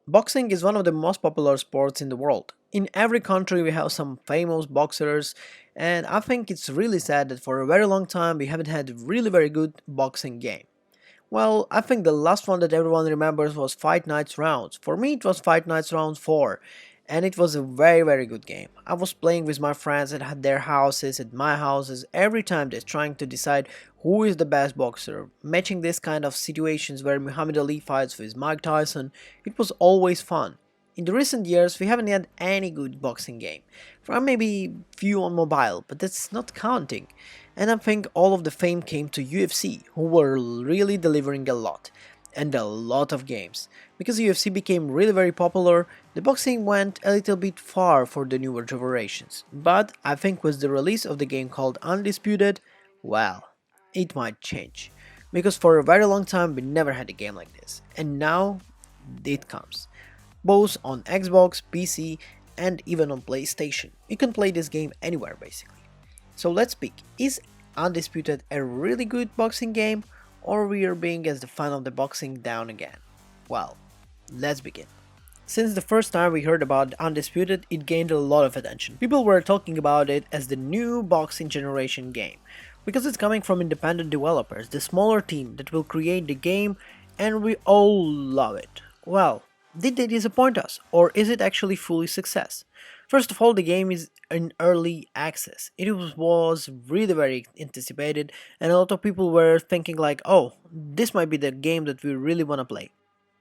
Boxing is one of the most popular sports in the world. In every country, we have some famous boxers, and I think it's really sad that for a very long time we haven't had a really very good boxing game. Well, I think the last one that everyone remembers was Fight Nights Rounds. For me, it was Fight Nights Rounds 4, and it was a very, very good game. I was playing with my friends at their houses, at my houses, every time they're trying to decide who is the best boxer. Matching this kind of situations where Muhammad Ali fights with Mike Tyson, it was always fun. In the recent years, we haven't had any good boxing game. For maybe few on mobile, but that's not counting. And I think all of the fame came to UFC, who were really delivering a lot, and a lot of games. Because UFC became really very popular, the boxing went a little bit far for the newer generations. But I think with the release of the game called Undisputed, well, it might change. Because for a very long time we never had a game like this, and now it comes both on Xbox, PC, and even on PlayStation. You can play this game anywhere basically. So let's speak. Is Undisputed a really good boxing game, or we are being as the fan of the boxing down again? Well, let's begin. Since the first time we heard about Undisputed, it gained a lot of attention. People were talking about it as the new boxing generation game, because it's coming from independent developers, the smaller team that will create the game, and we all love it. Well, did they disappoint us, or is it actually fully success? First of all, the game is in early access. It was really very anticipated, and a lot of people were thinking like, oh, this might be the game that we really want to play.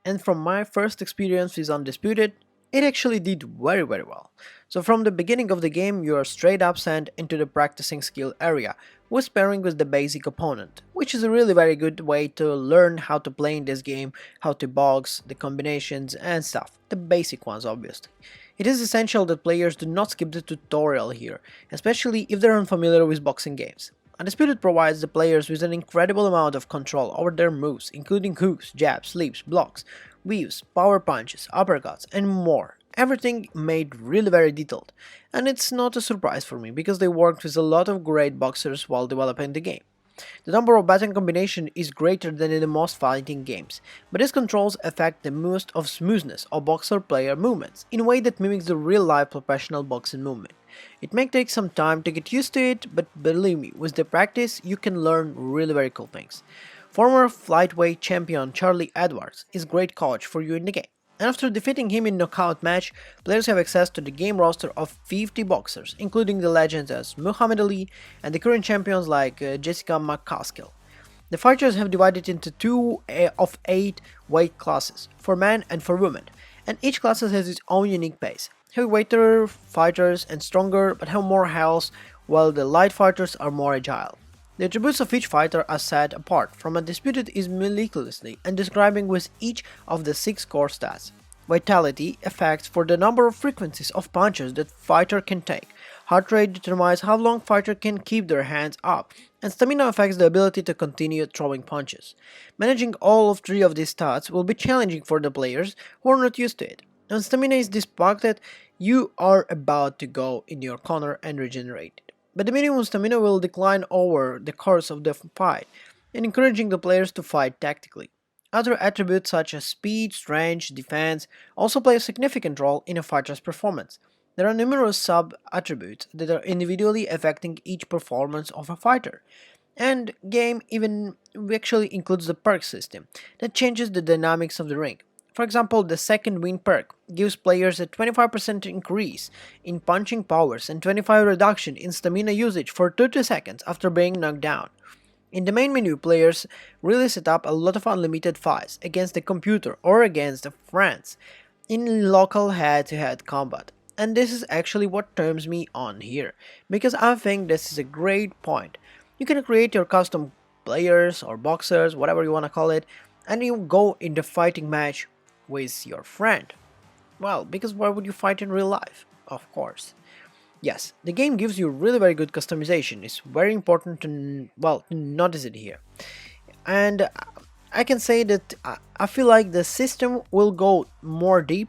And from my first experience with Undisputed, it actually did very very well. So from the beginning of the game you are straight up sent into the practicing skill area, with pairing with the basic opponent, which is a really very good way to learn how to play in this game, how to box, the combinations and stuff, the basic ones obviously. It is essential that players do not skip the tutorial here, especially if they're unfamiliar with boxing games. Undisputed provides the players with an incredible amount of control over their moves, including hooks, jabs, leaps, blocks, weaves, power punches, uppercuts, and more. Everything made really very detailed, and it's not a surprise for me because they worked with a lot of great boxers while developing the game. The number of button combination is greater than in the most fighting games, but its controls affect the most of smoothness of boxer player movements in a way that mimics the real life professional boxing movement. It may take some time to get used to it, but believe me, with the practice you can learn really very cool things. Former flyweight champion Charlie Edwards is a great coach for you in the game. And after defeating him in knockout match, players have access to the game roster of 50 boxers, including the legends as Muhammad Ali and the current champions like Jessica McCaskill. The fighters have divided into two of 8 weight classes, for men and for women, and each class has its own unique pace. Heavyweighter fighters and stronger but have more health, while the light fighters are more agile. The attributes of each fighter are set apart from Undisputed is meticulously and describing with each of the 6 core stats. Vitality affects for the number of frequencies of punches that fighter can take. Heart rate determines how long fighter can keep their hands up, and stamina affects the ability to continue throwing punches. Managing all of 3 of these stats will be challenging for the players who are not used to it. When stamina is depleted, you are about to go in your corner and regenerate it. But the minimum stamina will decline over the course of the fight, and encouraging the players to fight tactically. Other attributes such as speed, strength, defense also play a significant role in a fighter's performance. There are numerous sub-attributes that are individually affecting each performance of a fighter. And game even actually includes the perk system that changes the dynamics of the ring. For example, the second wind perk gives players a 25% increase in punching powers and 25% reduction in stamina usage for 30 seconds after being knocked down. In the main menu, players really set up a lot of unlimited fights against the computer or against friends in local head-to-head combat. And this is actually what turns me on here, because I think this is a great point. You can create your custom players or boxers, whatever you want to call it, and you go in the fighting match with your friend. Well, because why would you fight in real life? Of course. Yes, the game gives you really very good customization. It's very important to, well, to notice it here. And I can say that I feel like the system will go more deep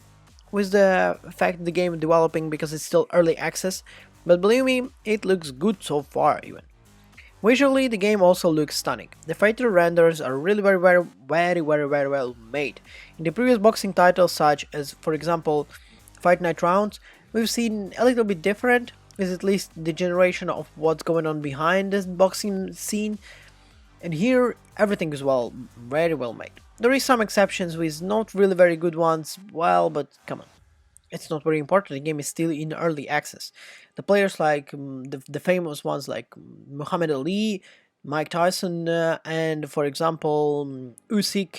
with the fact the game is developing because it's still early access, but believe me, it looks good so far even. Visually, the game also looks stunning. The fighter renders are really very well made. In the previous boxing titles such as, for example, Fight Night Rounds, we've seen a little bit different, is at least the generation of what's going on behind this boxing scene, and here everything is very well made. There is some exceptions with not really very good ones, well, but come on. It's not very important. The game is still in early access. The players like the famous ones like Muhammad Ali, Mike Tyson, and for example Usyk